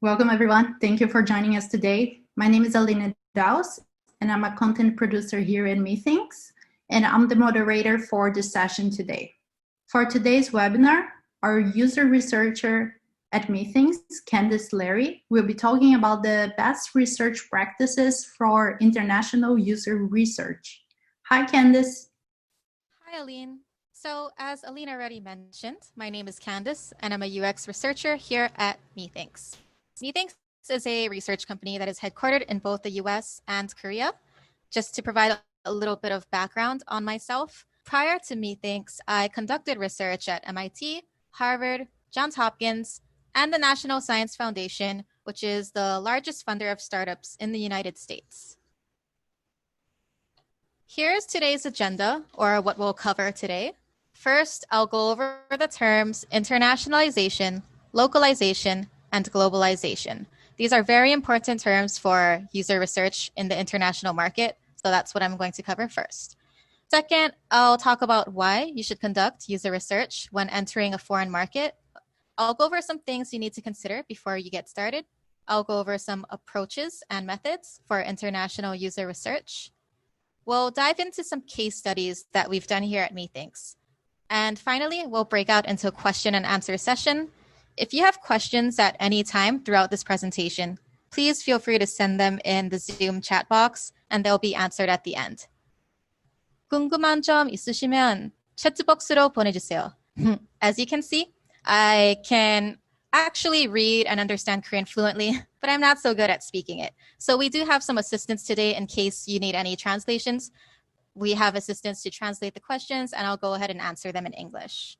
Welcome, everyone. Thank you for joining us today. My name is Alina Daus, and I'm a content producer here at Methinks, and I'm the moderator for this session today. For today's webinar, our user researcher at Methinks, Candise Larry, will be talking about the best research practices for international user research. Hi, Candise. Hi, Aline. So as Aline already mentioned, my name is Candise, and I'm a UX researcher here at Methinks. Methinks is a research company that is headquartered in both the US and Korea. Just to provide a little bit of background on myself, prior to Methinks, I conducted research at MIT, Harvard, Johns Hopkins, and the National Science Foundation, which is the largest funder of startups in the United States. Here's today's agenda, or what we'll cover today. First, I'll go over the terms internationalization, localization, and globalization. These are very important terms for user research in the international market, so that's what I'm going to cover first. Second, I'll talk about why you should conduct user research when entering a foreign market. I'll go over some things you need to consider before you get started. I'll go over some approaches and methods for international user research. We'll dive into some case studies that we've done here at Methinks. And finally, we'll break out into a question and answer session. If you have questions at any time throughout this presentation, please feel free to send them in the Zoom chat box, and they'll be answered at the end. 궁금한 점 있으시면 채트박스로 보내주세요. As you can see, I can actually read and understand Korean fluently, but I'm not so good at speaking it. So we do have some assistance today in case you need any translations. We have assistants to translate the questions, and I'll go ahead and answer them in English.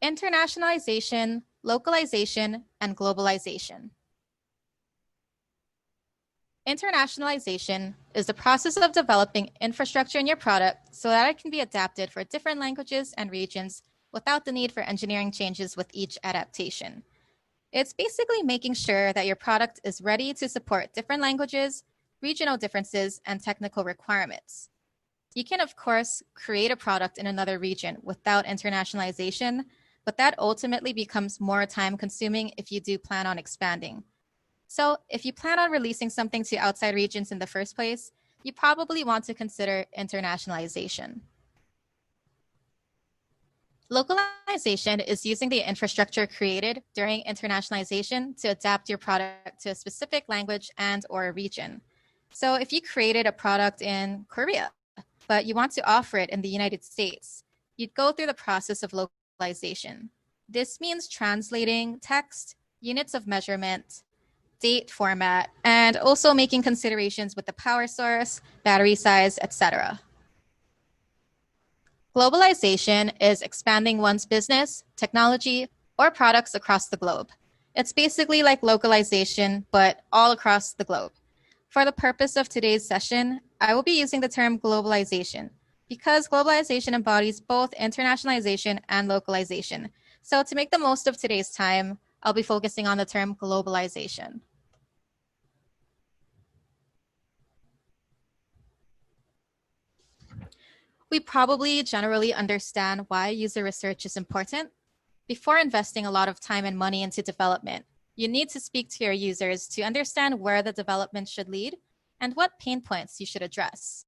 Internationalization, localization, and globalization. Internationalization is the process of developing infrastructure in your product so that it can be adapted for different languages and regions without the need for engineering changes with each adaptation. It's basically making sure that your product is ready to support different languages, regional differences, and technical requirements. You can, of course, create a product in another region without internationalization, but that ultimately becomes more time-consuming if you do plan on expanding. So if you plan on releasing something to outside regions in the first place, you probably want to consider internationalization. Localization is using the infrastructure created during internationalization to adapt your product to a specific language and/or region. So if you created a product in Korea, but you want to offer it in the United States, you'd go through the process of localization. This means translating text, units of measurement, date format, and also making considerations with the power source, battery size, etc. Globalization is expanding one's business, technology, or products across the globe. It's basically like localization, but all across the globe. For the purpose of today's session, I will be using the term globalization because globalization embodies both internationalization and localization. So to make the most of today's time, I'll be focusing on the term globalization. We probably generally understand why user research is important. Before investing a lot of time and money into development, you need to speak to your users to understand where the development should lead and what pain points you should address.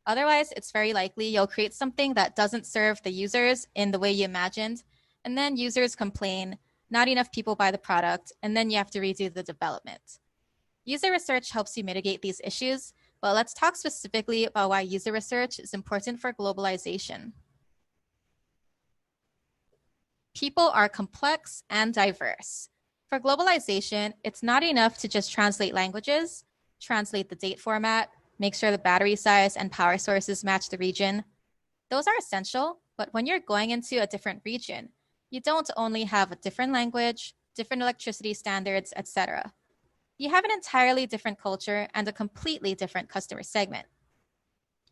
Otherwise, it's very likely you'll create something that doesn't serve the users in the way you imagined, and then users complain, not enough people buy the product, and then you have to redo the development. User research helps you mitigate these issues, but let's talk specifically about why user research is important for globalization. People are complex and diverse. For globalization, it's not enough to just translate languages, translate the date format, make sure the battery size and power sources match the region. Those are essential, but when you're going into a different region, you don't only have a different language, different electricity standards, etc. You have an entirely different culture and a completely different customer segment.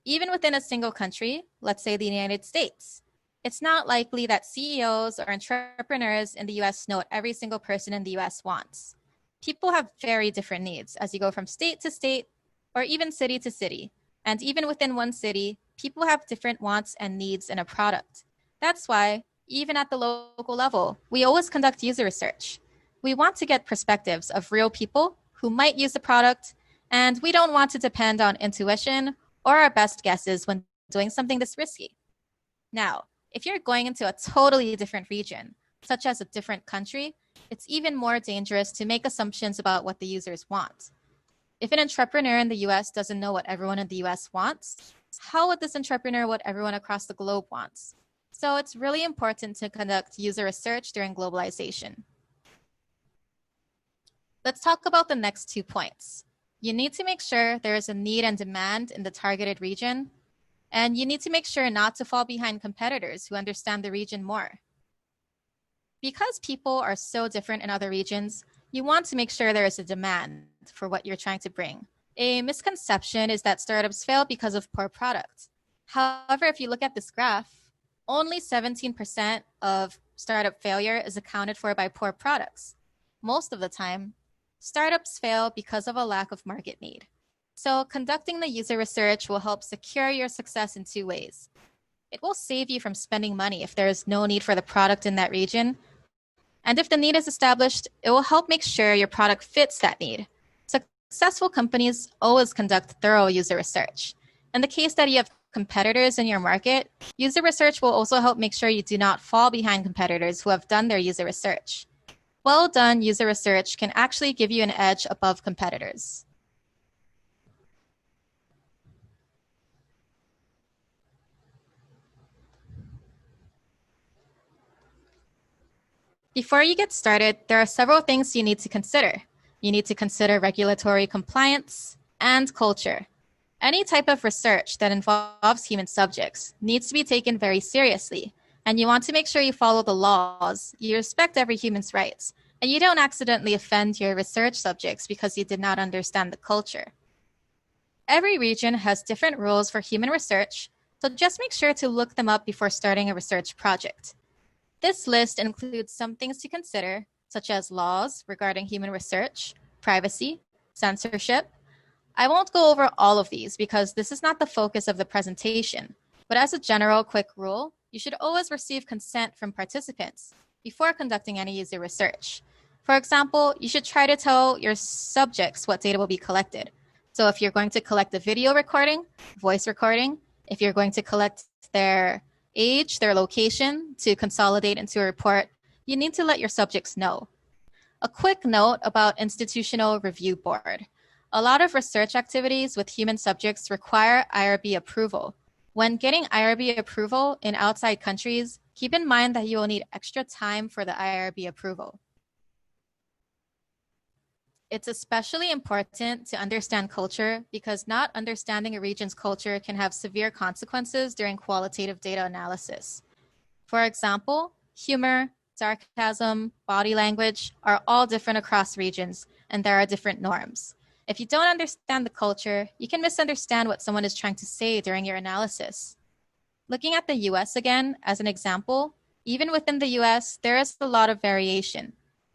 Even within a single country, let's say the United States, it's not likely that CEOs or entrepreneurs in the US know what every single person in the US wants. People have very different needs as you go from state to state or even city to city. And even within one city, people have different wants and needs in a product. That's why Even at the local level, we always conduct user research. We want to get perspectives of real people who might use the product, and we don't want to depend on intuition or our best guesses when doing something this risky. Now, if you're going into a totally different region, such as a different country, it's even more dangerous to make assumptions about what the users want. If an entrepreneur in the US doesn't know what everyone in the US wants, how would this entrepreneur know what everyone across the globe wants? So it's really important to conduct user research during globalization. Let's talk about the next 2 points. You need to make sure there is a need and demand in the targeted region, and you need to make sure not to fall behind competitors who understand the region more. Because people are so different in other regions, you want to make sure there is a demand for what you're trying to bring. A misconception is that startups fail because of poor product. However, if you look at this graph, only 17% of startup failure is accounted for by poor products. Most of the time, startups fail because of a lack of market need. So conducting the user research will help secure your success in 2 ways. It will save you from spending money if there is no need for the product in that region. And if the need is established, it will help make sure your product fits that need. Successful companies always conduct thorough user research. In the case that you have competitors in your market, user research will also help make sure you do not fall behind competitors who have done their user research. Well done user research can actually give you an edge above competitors. Before you get started, there are several things you need to consider. You need to consider regulatory compliance and culture. Any type of research that involves human subjects needs to be taken very seriously, and you want to make sure you follow the laws, you respect every human's rights, and you don't accidentally offend your research subjects because you did not understand the culture. Every region has different rules for human research, so just make sure to look them up before starting a research project. This list includes some things to consider, such as laws regarding human research, privacy, censorship. I won't go over all of these because this is not the focus of the presentation, but as a general quick rule, you should always receive consent from participants before conducting any user research. For example, you should try to tell your subjects what data will be collected. So if you're going to collect a video recording, voice recording, if you're going to collect their age, their location to consolidate into a report, you need to let your subjects know. A quick note about institutional review board. A lot of research activities with human subjects require IRB approval. When getting IRB approval in outside countries, keep in mind that you will need extra time for the IRB approval. It's especially important to understand culture because not understanding a region's culture can have severe consequences during qualitative data analysis. For example, humor, sarcasm, body language are all different across regions, and there are different norms. If you don't understand the culture, you can misunderstand what someone is trying to say during your analysis. Looking at the US again as an example, even within the US, there is a lot of variation.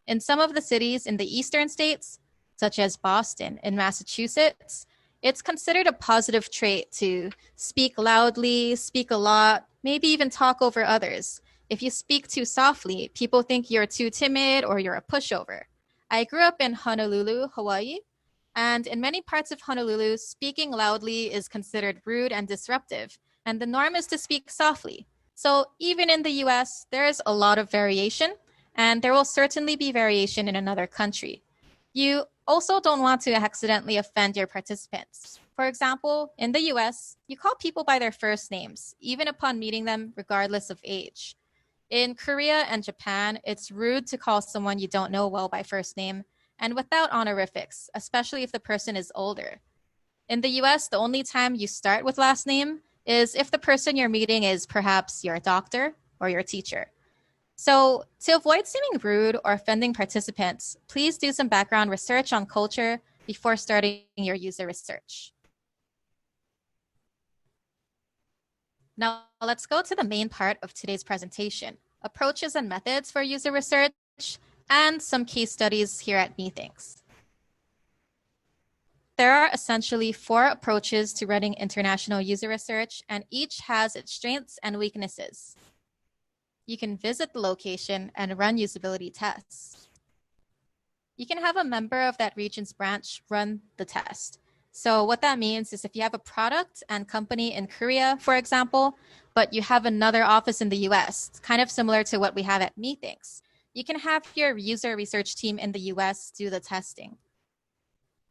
In some of the cities in the eastern states, such as Boston and Massachusetts, it's considered a positive trait to speak loudly, speak a lot, maybe even talk over others. If you speak too softly, people think you're too timid or you're a pushover. I grew up in Honolulu, Hawaii, and in many parts of Honolulu, speaking loudly is considered rude and disruptive, and the norm is to speak softly. So even in the US, there is a lot of variation, and there will certainly be variation in another country. You also don't want to accidentally offend your participants. For example, in the US, you call people by their first names, even upon meeting them, regardless of age. In Korea and Japan, it's rude to call someone you don't know well by first name and without honorifics, especially if the person is older. In the US, the only time you start with last name is if the person you're meeting is perhaps your doctor or your teacher. So to avoid seeming rude or offending participants, please do some background research on culture before starting your user research. Now let's go to the main part of today's presentation, approaches and methods for user research, and some case studies here at methinks. There are essentially 4 approaches to running international user research, and each has its strengths and weaknesses. You can visit the location and run usability tests. You can have a member of that region's branch run the test. So what that means is if you have a product and company in Korea, for example, but you have another office in the US, it's kind of similar to what we have at methinks, you can have your user research team in the US do the testing.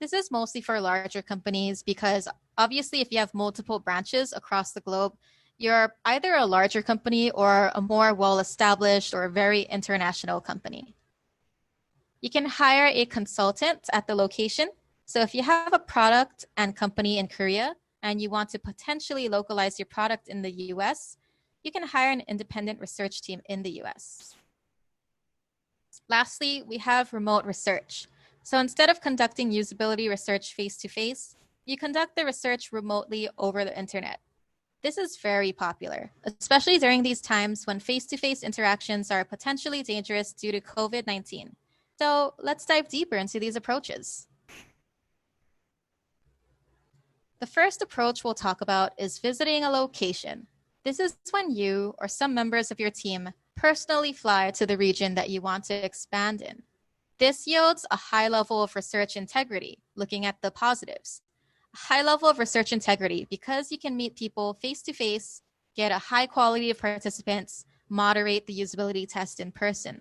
This is mostly for larger companies because obviously if you have multiple branches across the globe, you're either a larger company or a more well-established or very international company. You can hire a consultant at the location. So if you have a product and company in Korea and you want to potentially localize your product in the US, you can hire an independent research team in the US. Lastly, we have remote research. So instead of conducting usability research face-to-face, you conduct the research remotely over the internet. This is very popular, especially during these times when face-to-face interactions are potentially dangerous due to COVID-19. So let's dive deeper into these approaches. The first approach we'll talk about is visiting a location. This is when you or some members of your team personally fly to the region that you want to expand in. This yields a high level of research integrity, looking at the positives. A high level of research integrity because you can meet people face-to-face, get a high quality of participants, moderate the usability test in person.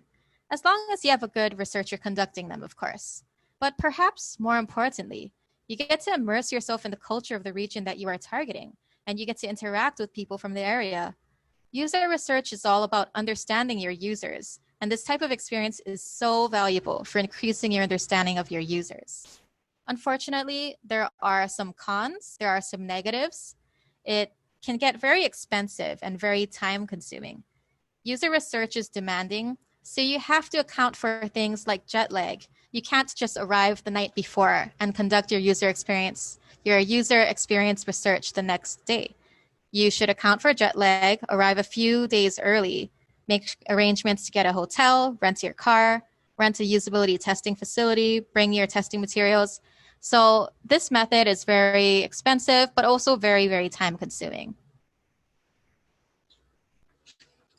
As long as you have a good researcher conducting them, of course. But perhaps more importantly, you get to immerse yourself in the culture of the region that you are targeting, and you get to interact with people from the area. User research is all about understanding your users, and this type of experience is so valuable for increasing your understanding of your users. Unfortunately, there are some cons, there are some negatives. It can get very expensive and very time-consuming. User research is demanding, so you have to account for things like jet lag. You can't just arrive the night before and conduct your user experience research the next day. You should account for jet lag, arrive a few days early, make arrangements to get a hotel, rent your car, rent a usability testing facility, bring your testing materials. So this method is very expensive, but also very, very time consuming.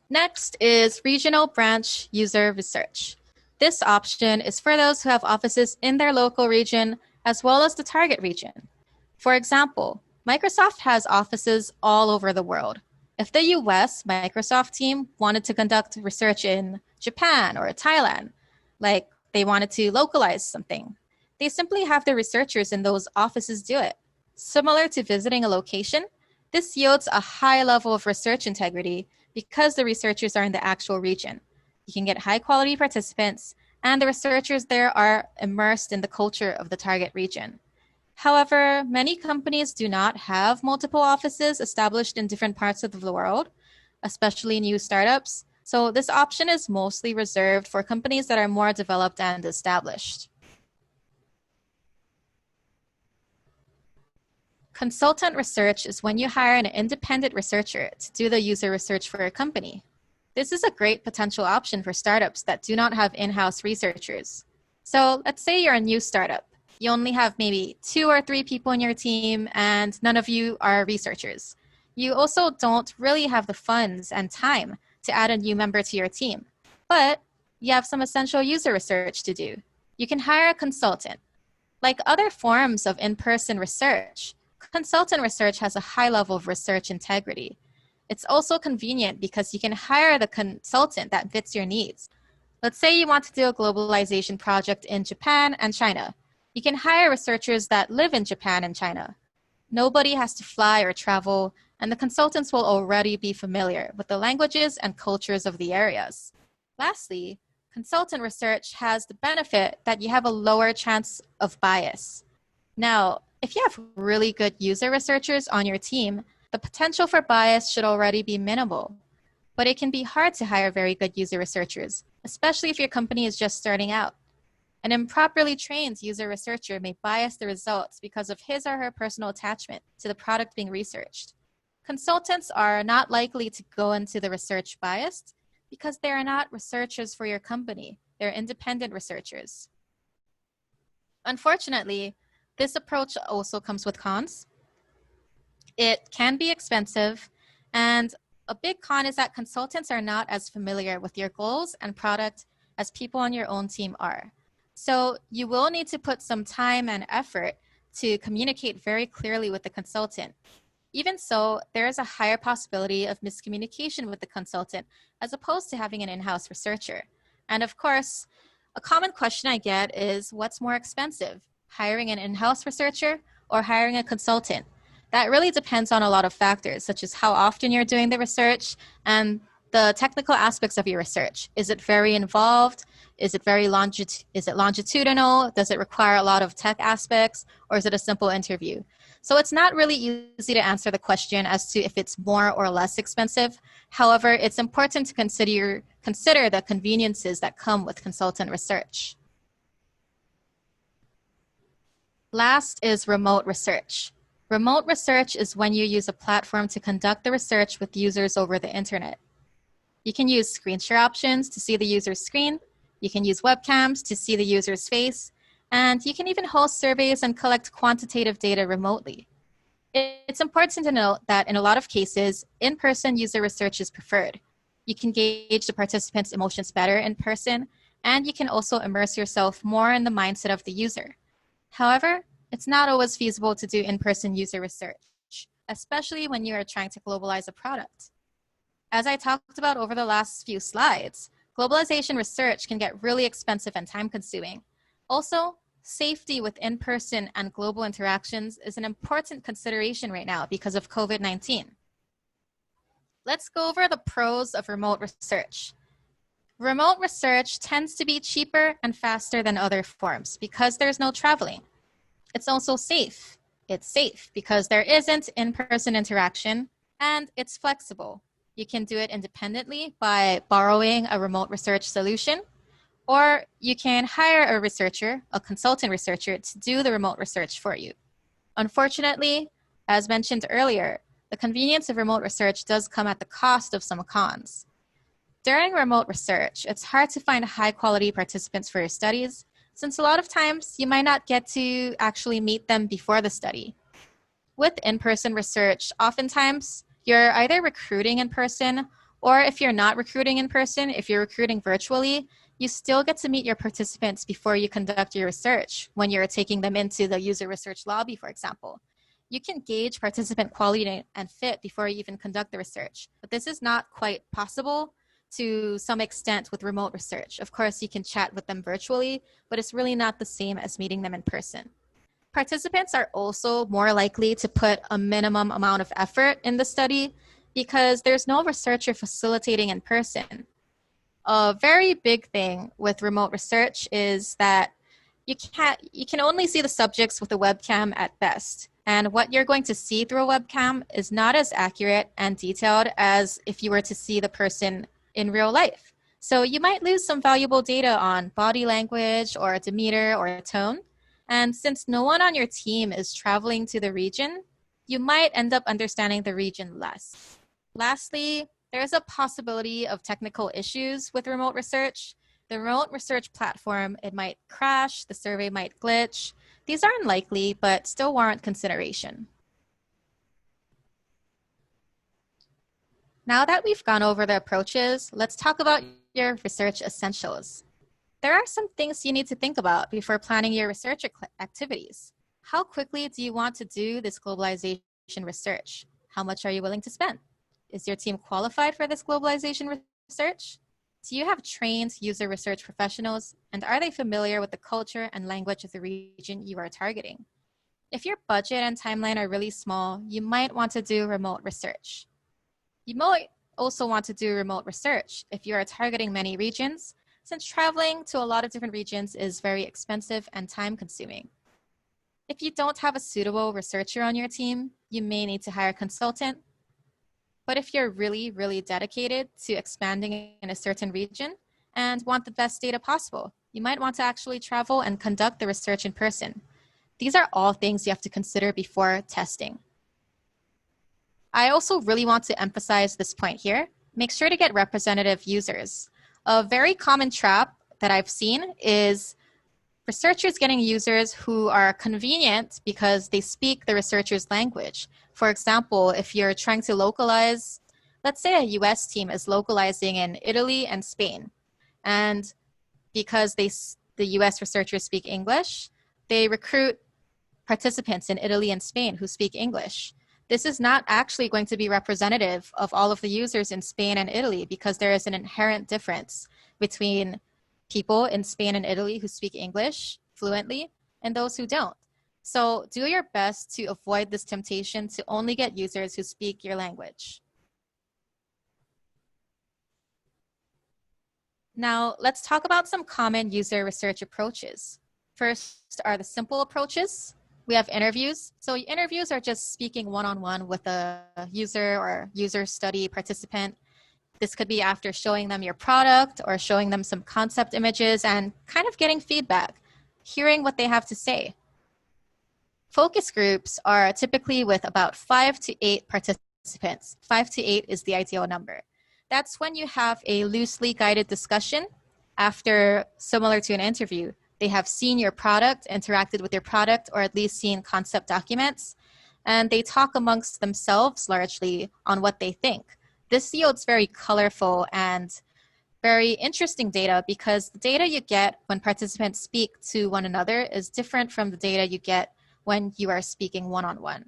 Next is regional branch user research. This option is for those who have offices in their local region as well as the target region. For example, Microsoft has offices all over the world. If the US Microsoft team wanted to conduct research in Japan or Thailand, like they wanted to localize something, they simply have the researchers in those offices do it. Similar to visiting a location, this yields a high level of research integrity because the researchers are in the actual region. You can get high quality participants, and the researchers there are immersed in the culture of the target region. However, many companies do not have multiple offices established in different parts of the world, especially new startups. So this option is mostly reserved for companies that are more developed and established. Consultant research is when you hire an independent researcher to do the user research for a company. This is a great potential option for startups that do not have in-house researchers. So let's say you're a new startup. You only have maybe 2 or 3 people in your team and none of you are researchers. You also don't really have the funds and time to add a new member to your team, but you have some essential user research to do. You can hire a consultant. Like other forms of in-person research, consultant research has a high level of research integrity. It's also convenient because you can hire the consultant that fits your needs. Let's say you want to do a globalization project in Japan and China. You can hire researchers that live in Japan and China. Nobody has to fly or travel, and the consultants will already be familiar with the languages and cultures of the areas. Lastly, consultant research has the benefit that you have a lower chance of bias. Now, if you have really good user researchers on your team, the potential for bias should already be minimal. But it can be hard to hire very good user researchers, especially if your company is just starting out. An improperly trained user researcher may bias the results because of his or her personal attachment to the product being researched. Consultants are not likely to go into the research biased because they are not researchers for your company. They're independent researchers. Unfortunately, this approach also comes with cons. It can be expensive, and A big con is that consultants are not as familiar with your goals and product as people on your own team are. So you will need to put some time and effort to communicate very clearly with the consultant. Even so, there is a higher possibility of miscommunication with the consultant as opposed to having an in-house researcher. And of course, a common question I get is, what's more expensive, hiring an in-house researcher or hiring a consultant? That really depends on a lot of factors, such as how often you're doing the research and the technical aspects of your research. Is it very involved? Is it longitudinal? Does it require a lot of tech aspects? Or is it a simple interview? So it's not really easy to answer the question as to if it's more or less expensive. However, it's important to consider the conveniences that come with consultant research. Last is remote research. Remote research is when you use a platform to conduct the research with users over the internet. You can use screen share options to see the user's screen. You can use webcams to see the user's face. And you can even host surveys and collect quantitative data remotely. It's important to note that in a lot of cases, in-person user research is preferred. You can gauge the participants' emotions better in person, and you can also immerse yourself more in the mindset of the user. However, it's not always feasible to do in-person user research, especially when you are trying to globalize a product. As I talked about over the last few slides, globalization research can get really expensive and time-consuming. Also, safety with in-person and global interactions is an important consideration right now because of COVID-19. Let's go over the pros of remote research. Remote research tends to be cheaper and faster than other forms because there's no traveling. It's also safe. It's safe because there isn't in-person interaction, and it's flexible. You can do it independently by borrowing a remote research solution, or you can hire a researcher, a consultant researcher, to do the remote research for you. Unfortunately, as mentioned earlier, the convenience of remote research does come at the cost of some cons. During remote research, it's hard to find high-quality participants for your studies, since a lot of times you might not get to actually meet them before the study. With in-person research, oftentimes you're either recruiting in person, or if you're not recruiting in person, if you're recruiting virtually, you still get to meet your participants before you conduct your research when you're taking them into the user research lobby, for example. You can gauge participant quality and fit before you even conduct the research, but this is not quite possible to some extent with remote research. Of course, you can chat with them virtually, but it's really not the same as meeting them in person. Participants are also more likely to put a minimum amount of effort in the study because there's no researcher facilitating in person. A very big thing with remote research is that you can only see the subjects with a webcam at best. And what you're going to see through a webcam is not as accurate and detailed as if you were to see the person in real life. So you might lose some valuable data on body language or demeanor or tone. And since no one on your team is traveling to the region, you might end up understanding the region less. Lastly, there is a possibility of technical issues with remote research. The remote research platform, it might crash, the survey might glitch. These are unlikely, but still warrant consideration. Now that we've gone over the approaches, let's talk about your research essentials. There are some things you need to think about before planning your research activities. How quickly do you want to do this globalization research? How much are you willing to spend? Is your team qualified for this globalization research? Do you have trained user research professionals, and are they familiar with the culture and language of the region you are targeting? If your budget and timeline are really small, you might want to do remote research. You might also want to do remote research if you are targeting many regions, since traveling to a lot of different regions is very expensive and time-consuming. If you don't have a suitable researcher on your team, you may need to hire a consultant. But if you're really, really dedicated to expanding in a certain region and want the best data possible, you might want to actually travel and conduct the research in person. These are all things you have to consider before testing. I also really want to emphasize this point here. Make sure to get representative users. A very common trap that I've seen is researchers getting users who are convenient because they speak the researcher's language. For example, if you're trying to localize, let's say a US team is localizing in Italy and Spain. And because the US researchers speak English, they recruit participants in Italy and Spain who speak English. This is not actually going to be representative of all of the users in Spain and Italy because there is an inherent difference between people in Spain and Italy who speak English fluently and those who don't. So do your best to avoid this temptation to only get users who speak your language. Now, let's talk about some common user research approaches. First are the simple approaches. We have interviews. So interviews are just speaking one-on-one with a user or user study participant. This could be after showing them your product or showing them some concept images and kind of getting feedback, hearing what they have to say. Focus groups are typically with about 5 to 8 participants. 5 to 8 is the ideal number. That's when you have a loosely guided discussion after, similar to an interview. They have seen your product, interacted with your product, or at least seen concept documents, and they talk amongst themselves largely on what they think. This yields very colorful and very interesting data because the data you get when participants speak to one another is different from the data you get when you are speaking one-on-one.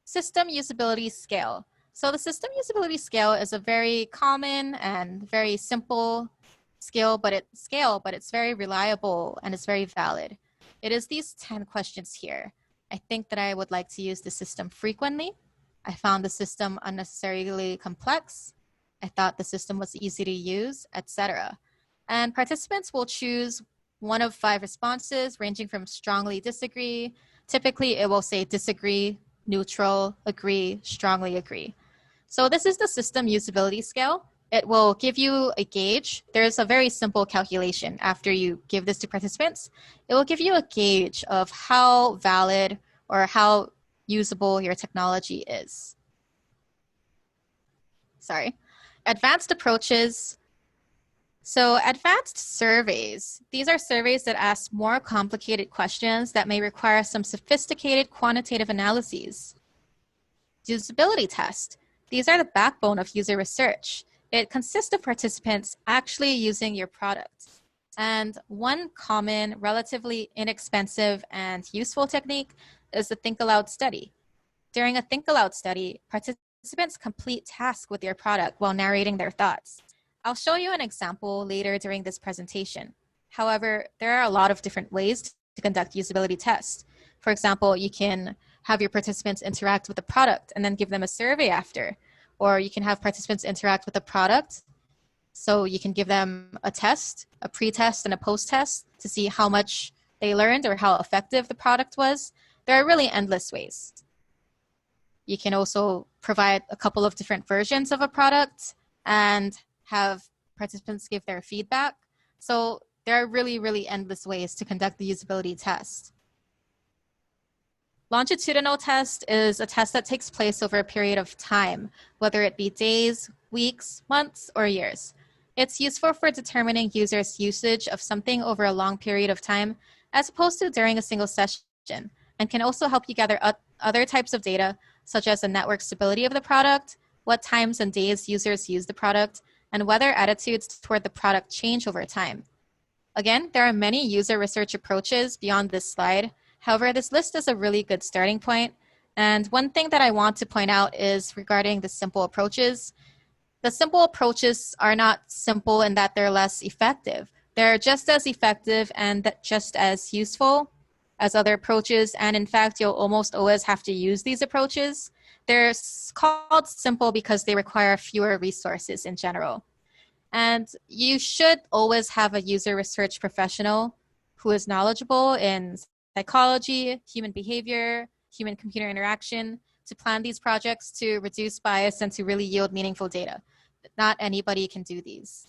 System usability scale. So the system usability scale is a very common and very simple scale, but it's very reliable and it's very valid. It is these 10 questions here. I think that I would like to use the system frequently. I found the system unnecessarily complex. I thought the system was easy to use, etc. And participants will choose one of 5 responses ranging from strongly disagree. Typically, it will say disagree, neutral, agree, strongly agree. So this is the system usability scale. It will give you a gauge. There's a very simple calculation after you give this to participants. It will give you a gauge of how valid or how usable your technology is. Sorry. Advanced approaches. So advanced surveys. These are surveys that ask more complicated questions that may require some sophisticated quantitative analyses. Usability test. These are the backbone of user research. It consists of participants actually using your product. And one common, relatively inexpensive and useful technique is the think aloud study. During a think aloud study, participants complete tasks with your product while narrating their thoughts. I'll show you an example later during this presentation. However, there are a lot of different ways to conduct usability tests. For example, you can have your participants interact with the product and then give them a survey after. Or you can have participants interact with the product. So you can give them a test, a pre-test and a post-test to see how much they learned or how effective the product was. There are really endless ways. You can also provide a couple of different versions of a product and have participants give their feedback. So there are really, really endless ways to conduct the usability test. Longitudinal test is a test that takes place over a period of time, whether it be days, weeks, months, or years. It's useful for determining users' usage of something over a long period of time, as opposed to during a single session, and can also help you gather other types of data, such as the network stability of the product, what times and days users use the product, and whether attitudes toward the product change over time. Again, there are many user research approaches beyond this slide. However, this list is a really good starting point. And one thing that I want to point out is regarding the simple approaches. The simple approaches are not simple in that they're less effective. They're just as effective and just as useful as other approaches. And in fact, you'll almost always have to use these approaches. They're called simple because they require fewer resources in general. And you should always have a user research professional who is knowledgeable in psychology, human behavior, human-computer interaction to plan these projects to reduce bias and to really yield meaningful data. Not anybody can do these.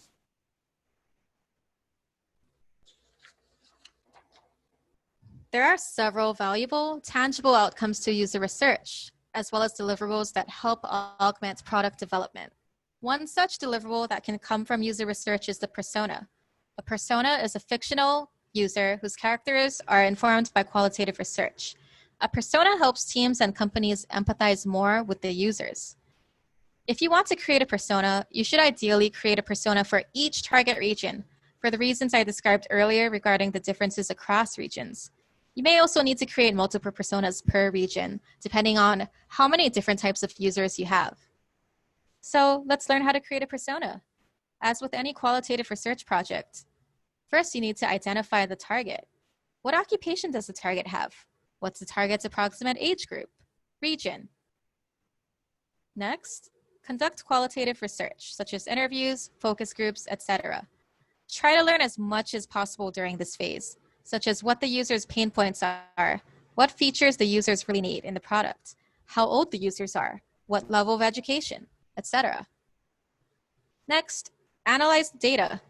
There are several valuable, tangible outcomes to user research, as well as deliverables that help augment product development. One such deliverable that can come from user research is the persona. A persona is a fictional user whose characters are informed by qualitative research. A persona helps teams and companies empathize more with the users. If you want to create a persona, you should ideally create a persona for each target region, for the reasons I described earlier regarding the differences across regions. You may also need to create multiple personas per region, depending on how many different types of users you have. So let's learn how to create a persona. As with any qualitative research project, first you need to identify the target. What occupation does the target have? What's the target's approximate age group? Region. Next, conduct qualitative research, such as interviews, focus groups, etc. Try to learn as much as possible during this phase, such as what the user's pain points are, what features the users really need in the product, how old the users are, what level of education, etc. Next, analyze the data.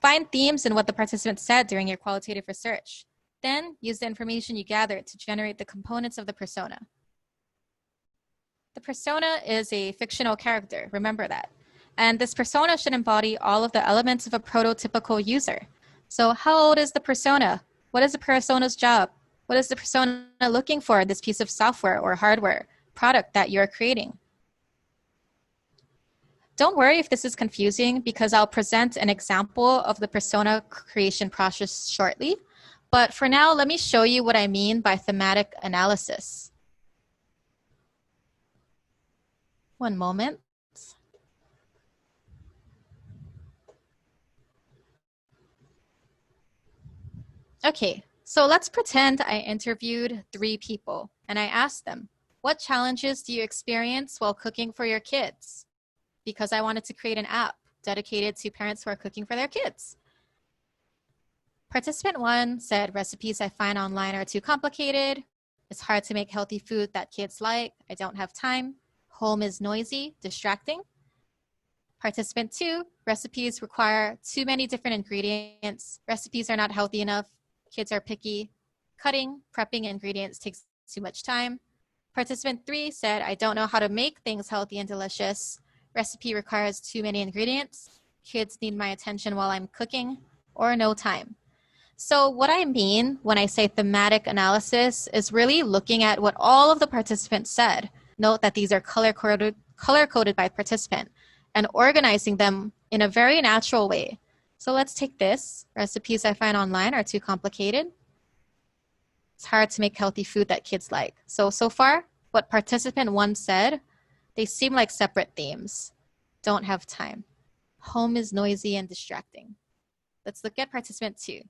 Find themes in what the participants said during your qualitative research. Then, use the information you gathered to generate the components of the persona. The persona is a fictional character, remember that. And this persona should embody all of the elements of a prototypical user. So how old is the persona? What is the persona's job? What is the persona looking for in this piece of software or hardware product that you're creating? Don't worry if this is confusing, because I'll present an example of the persona creation process shortly. But for now, let me show you what I mean by thematic analysis. One moment. Okay, so let's pretend I interviewed 3 people and I asked them, what challenges do you experience while cooking for your kids? Because I wanted to create an app dedicated to parents who are cooking for their kids. Participant 1 said, recipes I find online are too complicated. It's hard to make healthy food that kids like. I don't have time. Home is noisy, distracting. Participant 2, recipes require too many different ingredients. Recipes are not healthy enough. Kids are picky. Cutting, prepping ingredients takes too much time. Participant 3 said, I don't know how to make things healthy and delicious. Recipe requires too many ingredients. Kids need my attention while I'm cooking, or no time. So what I mean when I say thematic analysis is really looking at what all of the participants said. Note that these are color-coded by participant, and organizing them in a very natural way. So let's take this. Recipes I find online are too complicated. It's hard to make healthy food that kids like. So far, what participant 1 said, they seem like separate themes. Don't have time. Home is noisy and distracting. Let's look at participant 2.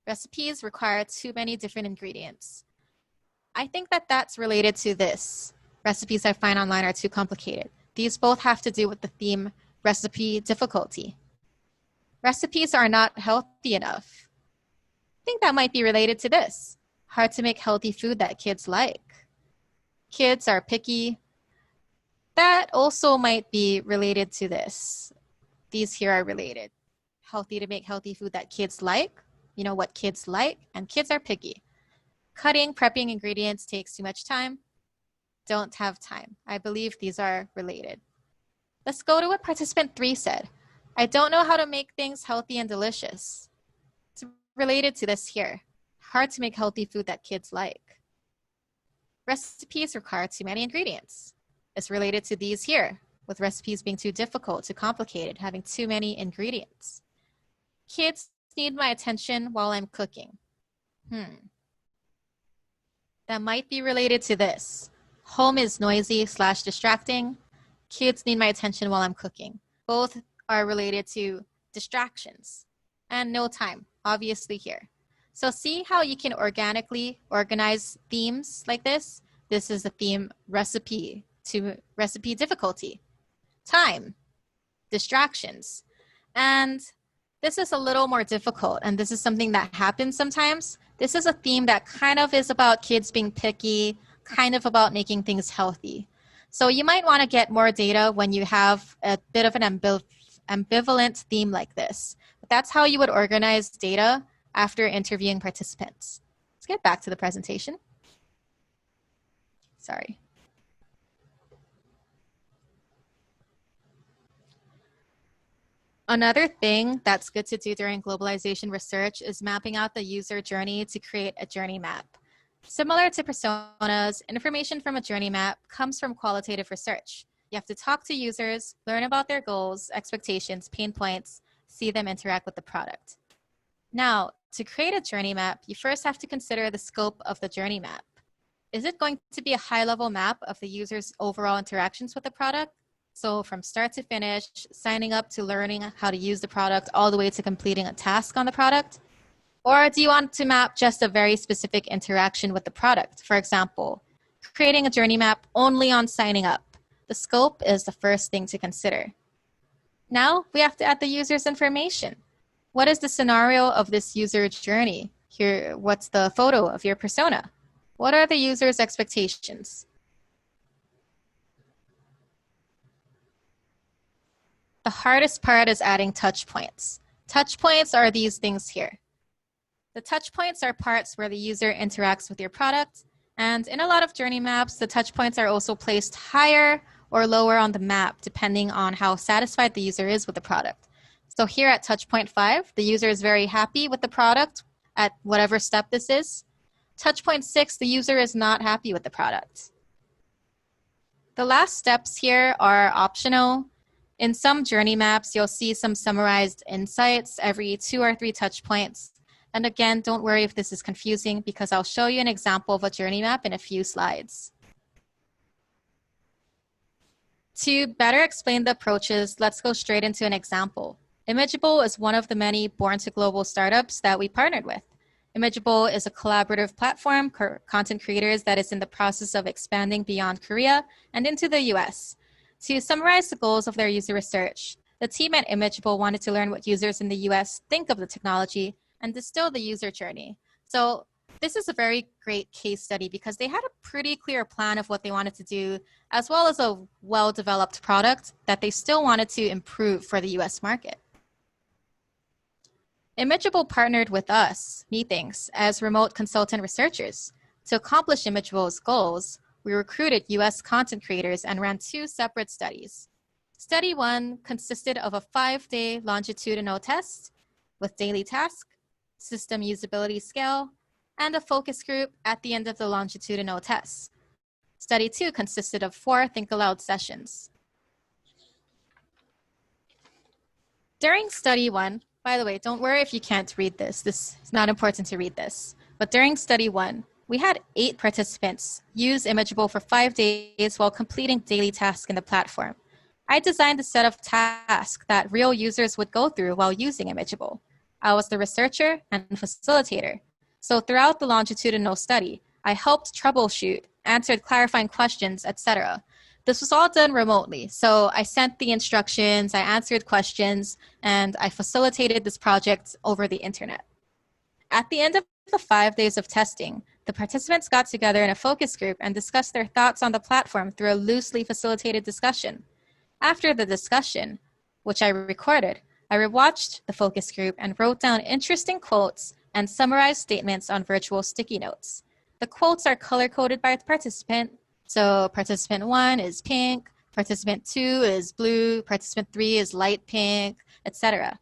Recipes require too many different ingredients. I think that that's related to this. Recipes I find online are too complicated. These both have to do with the theme recipe difficulty. Recipes are not healthy enough. I think that might be related to this. Hard to make healthy food that kids like. Kids are picky. That also might be related to this. These here are related. Healthy to make healthy food that kids like. You know what kids like, and kids are picky. Cutting, prepping ingredients takes too much time. Don't have time. I believe these are related. Let's go to what participant 3 said. I don't know how to make things healthy and delicious. It's related to this here. Hard to make healthy food that kids like. Recipes require too many ingredients. It's related to these here, with recipes being too difficult, too complicated, having too many ingredients. Kids need my attention while I'm cooking. That might be related to this. Home is noisy / distracting. Kids need my attention while I'm cooking. Both are related to distractions. And no time, obviously here. So see how you can organically organize themes like this? This is the theme recipe to recipe difficulty. Time, distractions. And this is a little more difficult, and this is something that happens sometimes. This is a theme that kind of is about kids being picky, kind of about making things healthy. So you might want to get more data when you have a bit of an ambivalent theme like this. But that's how you would organize data after interviewing participants. Let's get back to the presentation. Sorry. Another thing that's good to do during globalization research is mapping out the user journey to create a journey map. Similar to personas, information from a journey map comes from qualitative research. You have to talk to users, learn about their goals, expectations, pain points, see them interact with the product. Now, to create a journey map, you first have to consider the scope of the journey map. Is it going to be a high-level map of the user's overall interactions with the product? So from start to finish, signing up to learning how to use the product all the way to completing a task on the product? Or do you want to map just a very specific interaction with the product? For example, creating a journey map only on signing up. The scope is the first thing to consider. Now we have to add the user's information. What is the scenario of this user journey? Here, what's the photo of your persona? What are the user's expectations? The hardest part is adding touch points. Touch points are these things here. The touch points are parts where the user interacts with your product, and in a lot of journey maps, the touch points are also placed higher or lower on the map, depending on how satisfied the user is with the product. So here at touch point 5, the user is very happy with the product at whatever step this is. Touch point 6, the user is not happy with the product. The last steps here are optional. In some journey maps, you'll see some summarized insights every 2 or 3 touch points. And again, don't worry if this is confusing because I'll show you an example of a journey map in a few slides. To better explain the approaches, let's go straight into an example. Imageable is one of the many Born to Global startups that we partnered with. Imageable is a collaborative platform for content creators that is in the process of expanding beyond Korea and into the US. To summarize the goals of their user research, the team at Imageable wanted to learn what users in the US think of the technology and distill the user journey. So this is a very great case study because they had a pretty clear plan of what they wanted to do, as well as a well-developed product that they still wanted to improve for the US market. Imageable partnered with us, methinks, as remote consultant researchers. To accomplish Imageable's goals, we recruited US content creators and ran 2 separate studies. Study 1 consisted of a 5-day longitudinal test with daily task, system usability scale, and a focus group at the end of the longitudinal test. Study 2 consisted of 4 Think Aloud sessions. During Study 1, by the way, don't worry if you can't read this. This is not important to read this. But during Study 1, we had 8 participants use Imageable for 5 days while completing daily tasks in the platform. I designed a set of tasks that real users would go through while using Imageable. I was the researcher and facilitator. So throughout the longitudinal study, I helped troubleshoot, answered clarifying questions, etc. This was all done remotely. So I sent the instructions, I answered questions, and I facilitated this project over the internet. At the end of the 5 days of testing, the participants got together in a focus group and discussed their thoughts on the platform through a loosely facilitated discussion. After the discussion, which I recorded, I rewatched the focus group and wrote down interesting quotes and summarized statements on virtual sticky notes. The quotes are color-coded by the participant. So participant 1 is pink, participant 2 is blue, participant 3 is light pink, etc.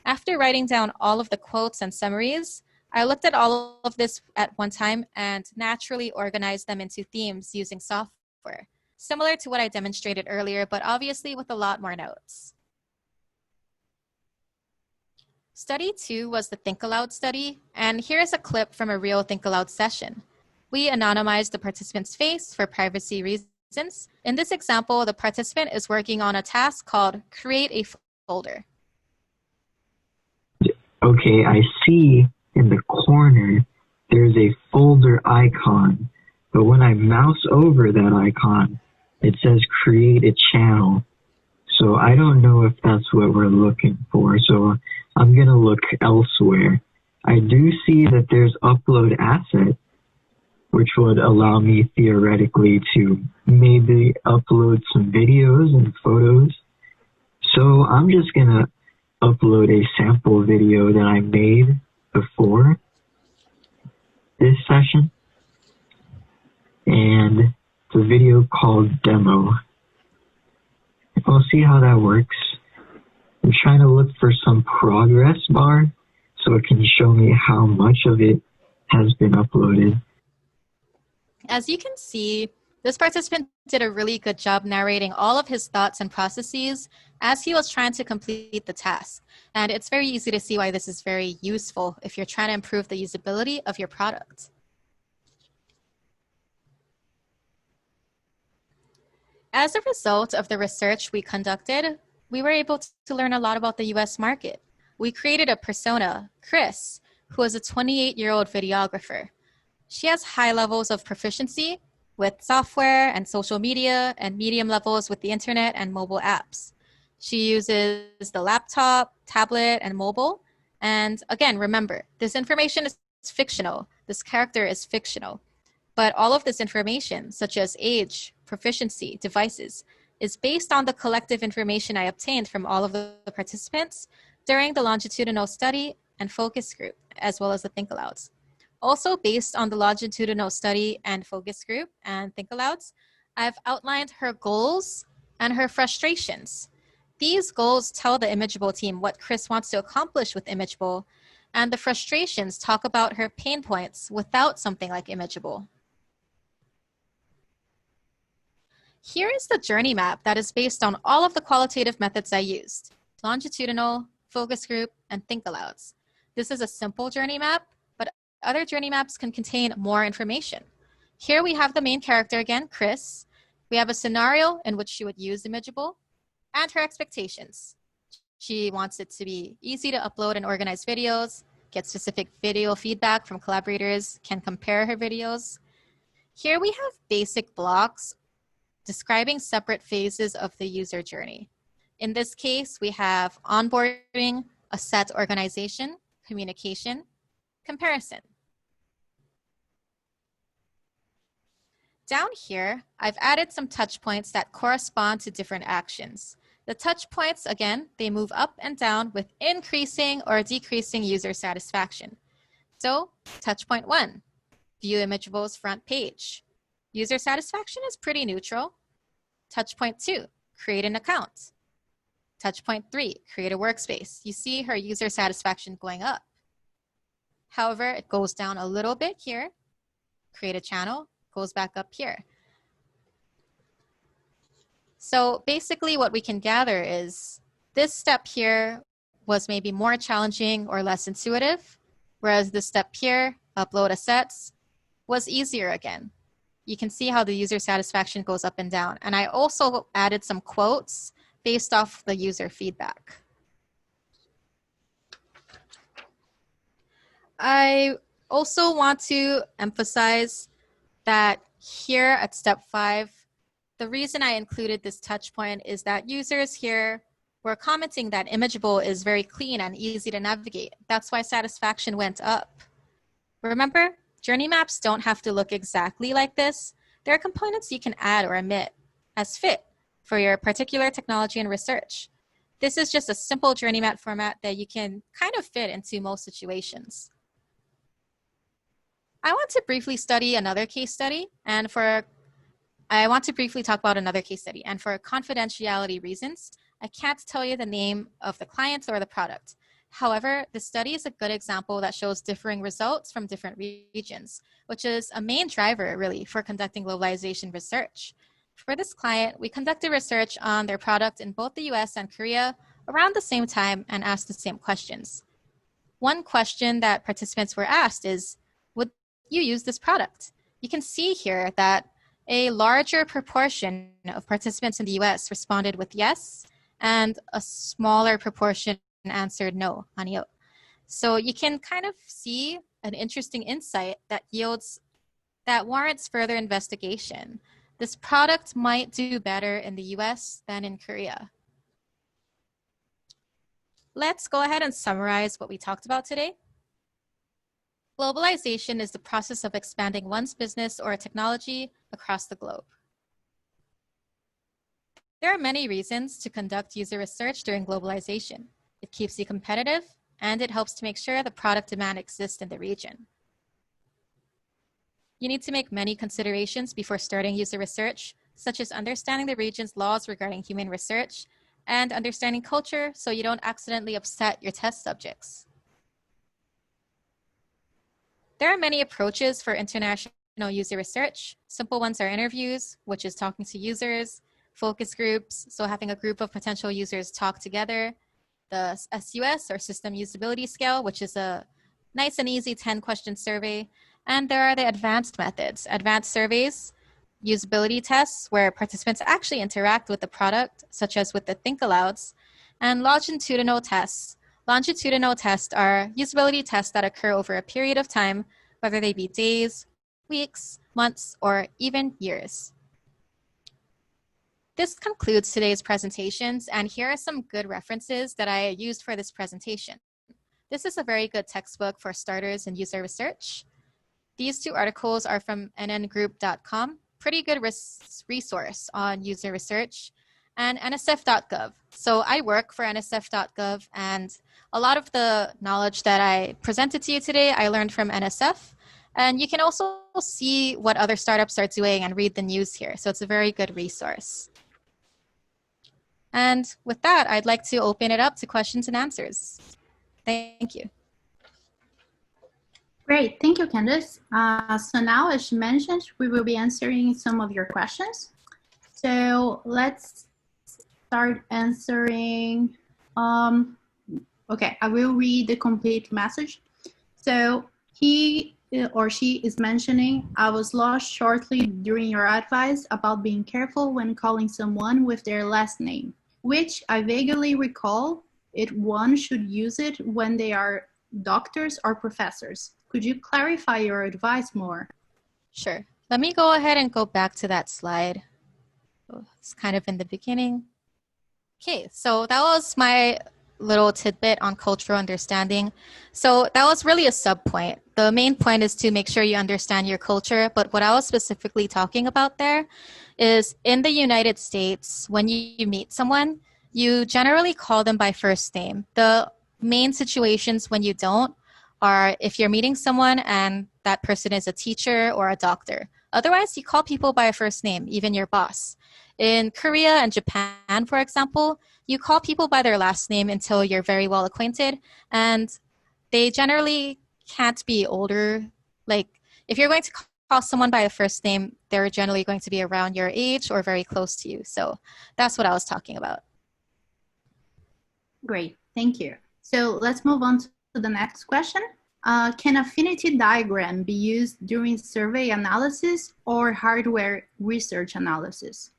After writing down all of the quotes and summaries, I looked at all of this at one time and naturally organized them into themes using software, similar to what I demonstrated earlier, but obviously with a lot more notes. Study 2 was the Think Aloud study, and here's a clip from a real Think Aloud session. We anonymized the participant's face for privacy reasons. In this example, the participant is working on a task called Create a Folder. Okay, I see in the corner there's a folder icon, but when I mouse over that icon, it says Create a Channel. So I don't know if that's what we're looking for, so I'm going to look elsewhere. I do see that there's Upload Asset, which would allow me theoretically to maybe upload some videos and photos. So I'm just going to upload a sample video that I made before this session. And it's a video called Demo. We'll see how that works. I'm trying to look for some progress bar so it can show me how much of it has been uploaded. As you can see, This participant did a really good job narrating all of his thoughts and processes as he was trying to complete the task. And it's very easy to see why this is very useful if you're trying to improve the usability of your product. As a result of the research we conducted, we were able to learn a lot about the US market. We created a persona, Chris, who is a 28-year-old videographer. She has high levels of proficiency with software and social media and medium levels with the internet and mobile apps. She uses the laptop, tablet, and mobile. And again, remember, this information is fictional. This character is fictional. But all of this information, such as age, proficiency, devices, is based on the collective information I obtained from all of the participants during the longitudinal study and focus group, as well as the think alouds. Also based on the longitudinal study and focus group and think alouds, I've outlined her goals and her frustrations. These goals tell the Imageable team what Chris wants to accomplish with Imageable, and the frustrations talk about her pain points without something like Imageable. Here is the journey map that is based on all of the qualitative methods I used: longitudinal, focus group, and think alouds. This is a simple journey map, but other journey maps can contain more information. Here we have the main character again, Chris. We have a scenario in which she would use Imageable and her expectations. She wants it to be easy to upload and organize videos, get specific video feedback from collaborators, can compare her videos. Here we have basic blocks describing separate phases of the user journey. In this case, we have onboarding, asset organization, communication, comparison. Down here, I've added some touch points that correspond to different actions. The touch points, again, they move up and down with increasing or decreasing user satisfaction. So, touch point 1, view Imageable's front page. User satisfaction is pretty neutral. Touch point 2, create an account. Touch point 3, create a workspace. You see her user satisfaction going up. However, it goes down a little bit here. Create a channel, goes back up here. So basically what we can gather is this step here was maybe more challenging or less intuitive, whereas this step here, upload assets, was easier again. You can see how the user satisfaction goes up and down. And I also added some quotes based off the user feedback. I also want to emphasize that here at step 5, the reason I included this touch point is that users here were commenting that Imageable is very clean and easy to navigate. That's why satisfaction went up. Remember, journey maps don't have to look exactly like this. There are components you can add or omit as fit for your particular technology and research. This is just a simple journey map format that you can kind of fit into most situations. I want to briefly study another case study, and I want to briefly talk about another case study, and for confidentiality reasons, I can't tell you the name of the client or the product. However, the study is a good example that shows differing results from different regions, which is a main driver, really, for conducting globalization research. For this client, we conducted research on their product in both the US and Korea around the same time and asked the same questions. One question that participants were asked is, would you use this product? You can see here that a larger proportion of participants in the US responded with yes, and a smaller proportion answered no, Anio. So you can kind of see an interesting insight that warrants further investigation. This product might do better in the US than in Korea. Let's go ahead and summarize what we talked about today. Globalization is the process of expanding one's business or technology across the globe. There are many reasons to conduct user research during globalization. It keeps you competitive, and it helps to make sure the product demand exists in the region. You need to make many considerations before starting user research, such as understanding the region's laws regarding human research and understanding culture so you don't accidentally upset your test subjects. There are many approaches for internationalization user research. Simple ones are interviews, which is talking to users, focus groups, so having a group of potential users talk together, the SUS or system usability scale, which is a nice and easy 10-question survey. And there are the advanced methods, advanced surveys, usability tests where participants actually interact with the product, such as with the think alouds, and longitudinal tests. Longitudinal tests are usability tests that occur over a period of time, whether they be days, weeks, months, or even years. This concludes today's presentations, and here are some good references that I used for this presentation. This is a very good textbook for starters in user research. These two articles are from nngroup.com, pretty good resource on user research, and nsf.gov. So I work for nsf.gov, and a lot of the knowledge that I presented to you today, I learned from NSF. And you can also see what other startups are doing and read the news here. So it's a very good resource. And with that, I'd like to open it up to questions and answers. Thank you. Great, thank you, Candice. So now, as you mentioned, we will be answering some of your questions. So let's start answering. Okay, I will read the complete message. So he or she is mentioning, I was lost shortly during your advice about being careful when calling someone with their last name, which I vaguely recall one should use it when they are doctors or professors. Could you clarify your advice more? Sure. Let me go ahead and go back to that slide. It's kind of in the beginning. Okay, so that was my little tidbit on cultural understanding. So that was really a sub point. The main point is to make sure you understand your culture, but what I was specifically talking about there is in the United States, when you meet someone, you generally call them by first name. The main situations when you don't are if you're meeting someone and that person is a teacher or a doctor. Otherwise, you call people by a first name, even your boss. In Korea and Japan, for example, you call people by their last name until you're very well acquainted, and they generally can't be older. Like, if you're going to call someone by a first name, they're generally going to be around your age or very close to you. So that's what I was talking about. Great, thank you. So let's move on to the next question. Can affinity diagram be used during survey analysis or hardware research analysis?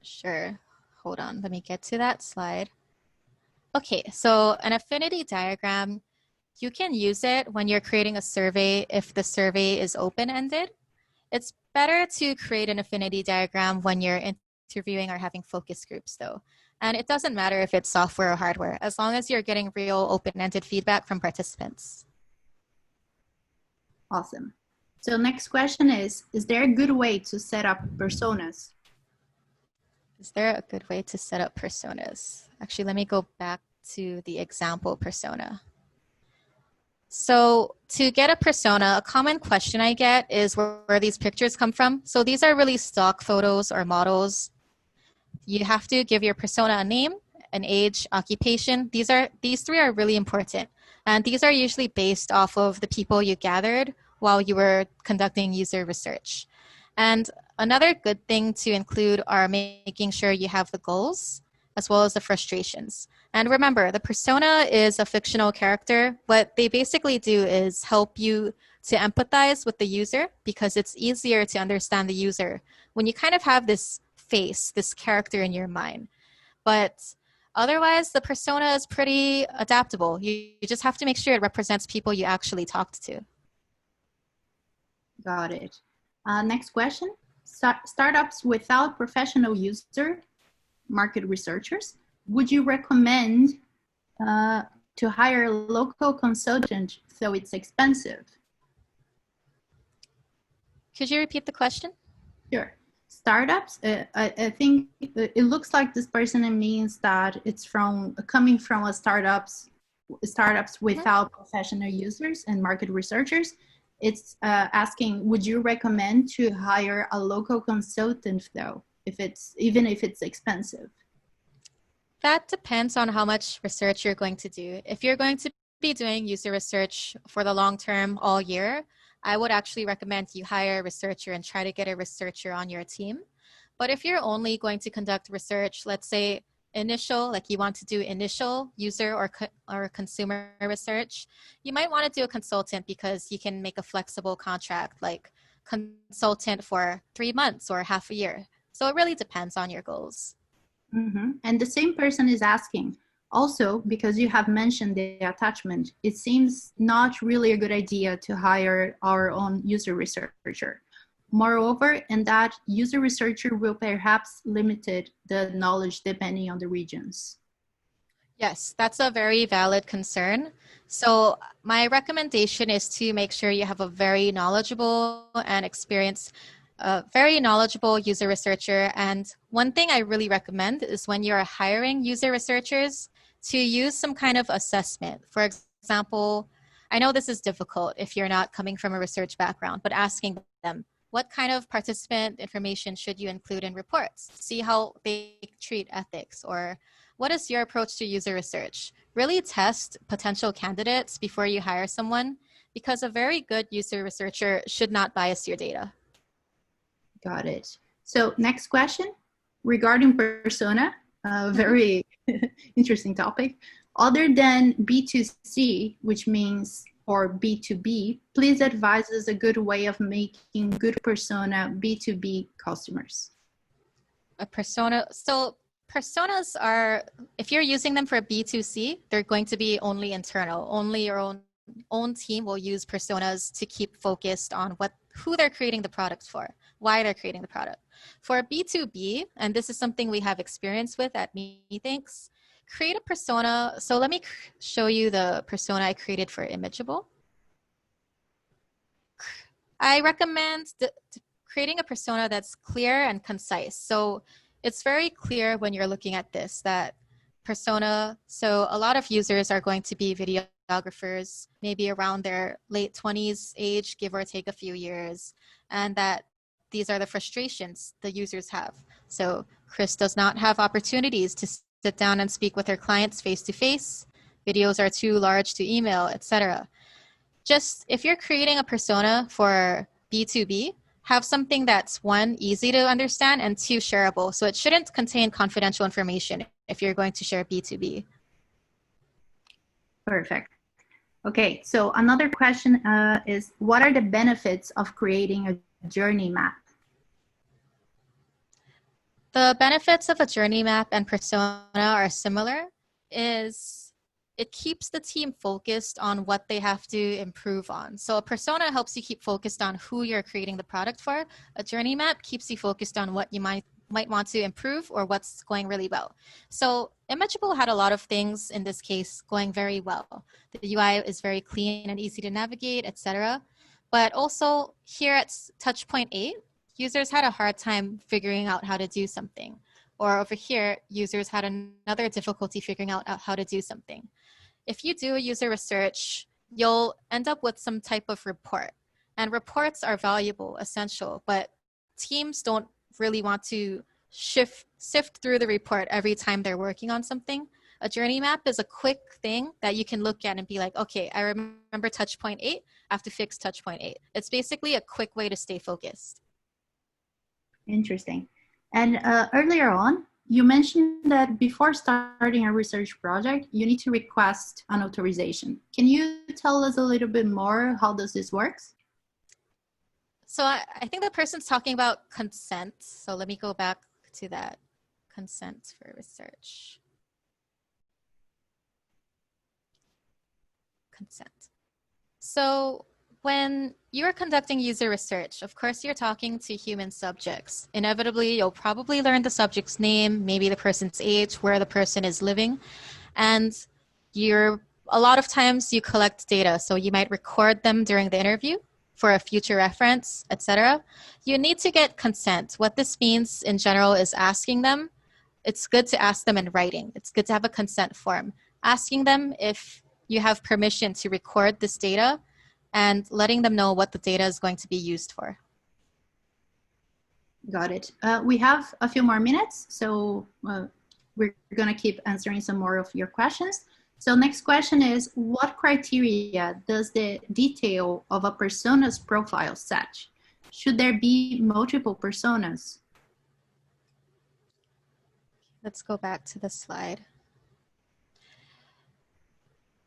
Sure. Hold on, let me get to that slide. Okay, so an affinity diagram, you can use it when you're creating a survey if the survey is open-ended. It's better to create an affinity diagram when you're interviewing or having focus groups though. And it doesn't matter if it's software or hardware, as long as you're getting real open-ended feedback from participants. Awesome. So next question is there a good way to set up personas? Is there a good way to set up personas? Actually, let me go back to the example persona. So to get a persona, a common question I get is where these pictures come from. So these are really stock photos or models. You have to give your persona a name, an age, occupation. These three are really important. And these are usually based off of the people you gathered while you were conducting user research. And another good thing to include are making sure you have the goals as well as the frustrations. And remember, the persona is a fictional character. What they basically do is help you to empathize with the user because it's easier to understand the user when you kind of have this face, this character in your mind. But otherwise, the persona is pretty adaptable. You just have to make sure it represents people you actually talked to. Got it. Next question. Startups without professional user market researchers, would you recommend to hire a local consultant though it's expensive? Could you repeat the question? Sure. Startups, I think it looks like this person means that it's coming from a startups without professional users and market researchers. It's asking, would you recommend to hire a local consultant though, even if it's expensive? That depends on how much research you're going to do. If you're going to be doing user research for the long term all year, I would actually recommend you hire a researcher and try to get a researcher on your team. But if you're only going to conduct research, let's say initial, like you want to do initial user or consumer research, you might want to do a consultant because you can make a flexible contract, like consultant for 3 months or half a year. So it really depends on your goals. And the same person is asking, also, because you have mentioned the attachment, it seems not really a good idea to hire our own user researcher. Moreover, and that user researcher will perhaps limit the knowledge depending on the regions. Yes, that's a very valid concern. So my recommendation is to make sure you have a very knowledgeable and experienced, very knowledgeable user researcher. And one thing I really recommend is when you're hiring user researchers to use some kind of assessment. For example, I know this is difficult if you're not coming from a research background, but asking them, what kind of participant information should you include in reports? See how they treat ethics, or what is your approach to user research? Really test potential candidates before you hire someone, because a very good user researcher should not bias your data. Got it. So next question regarding persona, very interesting topic. Other than B2C, which means, or B2B, please advise us a good way of making good persona B2B customers. A persona, so personas are, if you're using them for B2C, they're going to be only internal. Only your own team will use personas to keep focused on who they're creating the product for, why they're creating the product. For B2B, and this is something we have experience with at methinks, create a persona. So let me show you the persona I created for Imageable. I recommend creating a persona that's clear and concise. So it's very clear when you're looking at this, that persona. So a lot of users are going to be videographers, maybe around their late 20s age, give or take a few years, and that these are the frustrations the users have. So Chris does not have opportunities to sit down and speak with her clients face to face. Videos are too large to email, etc. Just if you're creating a persona for B2B, have something that's one, easy to understand, and two, shareable. So it shouldn't contain confidential information if you're going to share B2B. Perfect. Okay, so another question is, what are the benefits of creating a journey map? The benefits of a journey map and persona are similar, is it keeps the team focused on what they have to improve on. So a persona helps you keep focused on who you're creating the product for. A journey map keeps you focused on what you might want to improve or what's going really well. So Imageable had a lot of things in this case going very well. The UI is very clean and easy to navigate, etc. But also here at Touchpoint 8, users had a hard time figuring out how to do something. Or over here, users had another difficulty figuring out how to do something. If you do user research, you'll end up with some type of report. And reports are valuable, essential, but teams don't really want to sift through the report every time they're working on something. A journey map is a quick thing that you can look at and be like, okay, I remember Touchpoint 8, I have to fix Touchpoint 8. It's basically a quick way to stay focused. Interesting. And earlier on, you mentioned that before starting a research project, you need to request an authorization. Can you tell us a little bit more how does this work? So I think the person's talking about consent. So let me go back to that. Consent for research. Consent. So when you're conducting user research, of course, you're talking to human subjects. Inevitably, you'll probably learn the subject's name, maybe the person's age, where the person is living. And a lot of times you collect data. So you might record them during the interview for a future reference, etc. You need to get consent. What this means in general is asking them. It's good to ask them in writing. It's good to have a consent form. Asking them if you have permission to record this data and letting them know what the data is going to be used for. Got it. We have a few more minutes, so we're going to keep answering some more of your questions. So next question is, what criteria does the detail of a persona's profile set? Should there be multiple personas? Let's go back to the slide.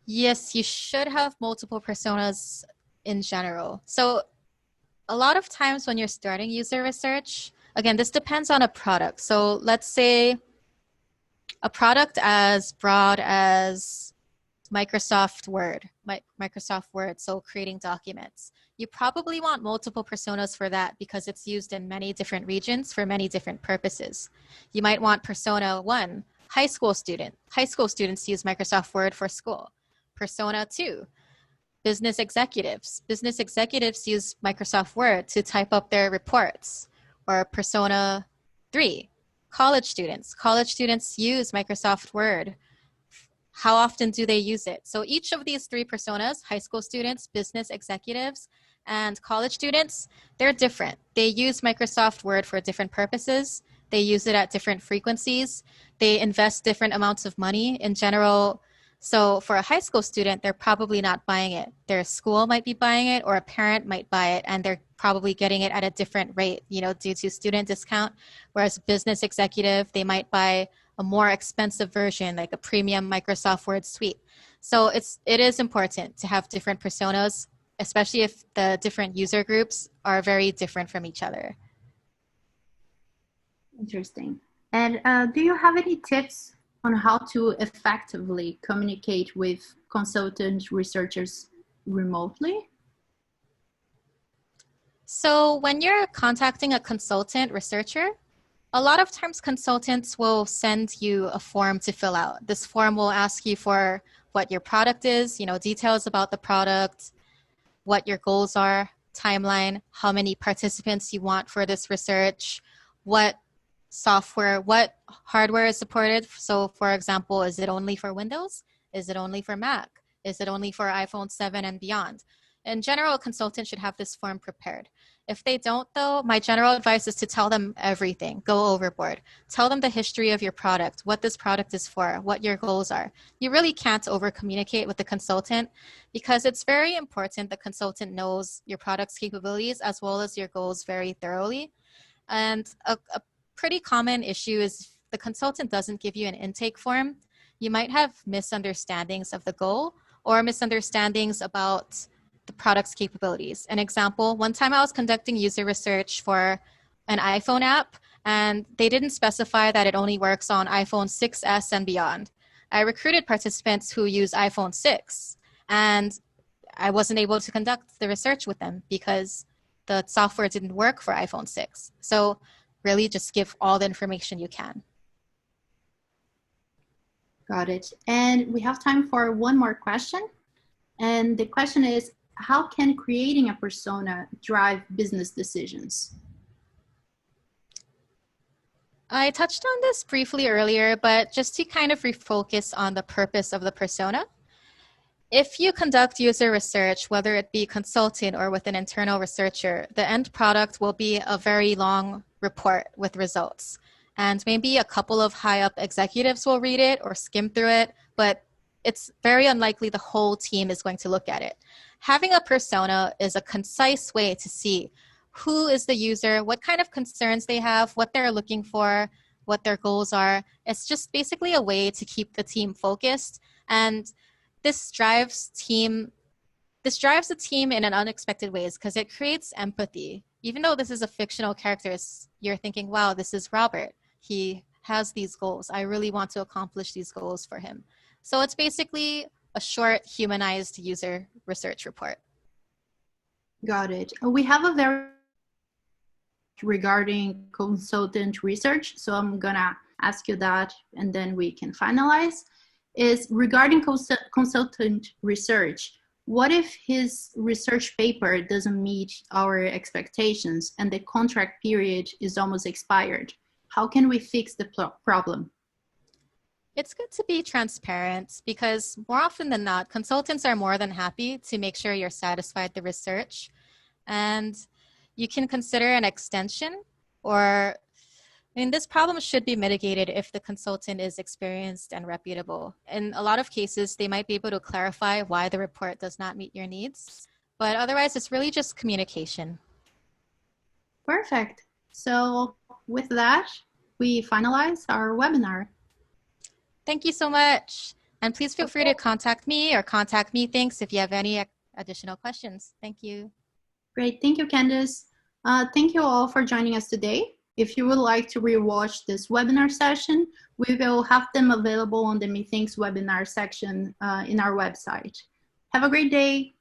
Yes, you should have multiple personas in general. So a lot of times when you're starting user research, again, this depends on a product. So let's say a product as broad as Microsoft Word, so creating documents. You probably want multiple personas for that because it's used in many different regions for many different purposes. You might want persona 1, high school student. High school students use Microsoft Word for school. Persona 2, business executives. Business executives use Microsoft Word to type up their reports. Or persona 3, college students. College students use Microsoft Word. How often do they use it? So each of these 3 personas, high school students, business executives, and college students, they're different. They use Microsoft Word for different purposes. They use it at different frequencies. They invest different amounts of money in general. So for a high school student, they're probably not buying it. Their school might be buying it, or a parent might buy it, and they're probably getting it at a different rate, due to student discount. Whereas business executive, they might buy a more expensive version, like a premium Microsoft Word suite. So it is important to have different personas, especially if the different user groups are very different from each other. Interesting. And do you have any tips on how to effectively communicate with consultant researchers remotely? So when you're contacting a consultant researcher, a lot of times consultants will send you a form to fill out. This form will ask you for what your product is, details about the product, what your goals are, timeline, how many participants you want for this research, what software, what hardware is supported. So for example, is it only for Windows? Is it only for Mac? Is it only for iPhone 7 and beyond? In general, a consultant should have this form prepared. If they don't, though, my general advice is to tell them everything. Go overboard. Tell them the history of your product, what this product is for, what your goals are. You really can't over-communicate with the consultant because it's very important the consultant knows your product's capabilities as well as your goals very thoroughly. And a pretty common issue is the consultant doesn't give you an intake form. You might have misunderstandings of the goal or misunderstandings about the product's capabilities. An example, one time I was conducting user research for an iPhone app, and they didn't specify that it only works on iPhone 6s and beyond. I recruited participants who use iPhone 6, and I wasn't able to conduct the research with them because the software didn't work for iPhone 6. So really just give all the information you can. Got it. And we have time for one more question. And the question is, how can creating a persona drive business decisions? I touched on this briefly earlier, but just to kind of refocus on the purpose of the persona. If you conduct user research, whether it be consultant or with an internal researcher, the end product will be a very long report with results. And maybe a couple of high up executives will read it or skim through it, but it's very unlikely the whole team is going to look at it. Having a persona is a concise way to see who is the user, what kind of concerns they have, what they're looking for, what their goals are. It's just basically a way to keep the team focused. And this drives the team in an unexpected ways because it creates empathy. Even though this is a fictional character, you're thinking, wow, this is Robert. He has these goals. I really want to accomplish these goals for him. So it's basically a short, humanized user research report. Got it. We have a very regarding consultant research, so I'm gonna ask you that and then we can finalize. Is regarding consultant research, what if his research paper doesn't meet our expectations and the contract period is almost expired? How can we fix the problem? It's good to be transparent because more often than not, consultants are more than happy to make sure you're satisfied with the research. And you can consider an extension or And this problem should be mitigated if the consultant is experienced and reputable. In a lot of cases, they might be able to clarify why the report does not meet your needs, but otherwise it's really just communication. Perfect. So with that, we finalize our webinar. Thank you so much. And please feel free to contact me or contact Methinks if you have any additional questions. Thank you. Great. Thank you, Candice. Thank you all for joining us today. If you would like to rewatch this webinar session, we will have them available on the Methinks webinar section in our website. Have a great day.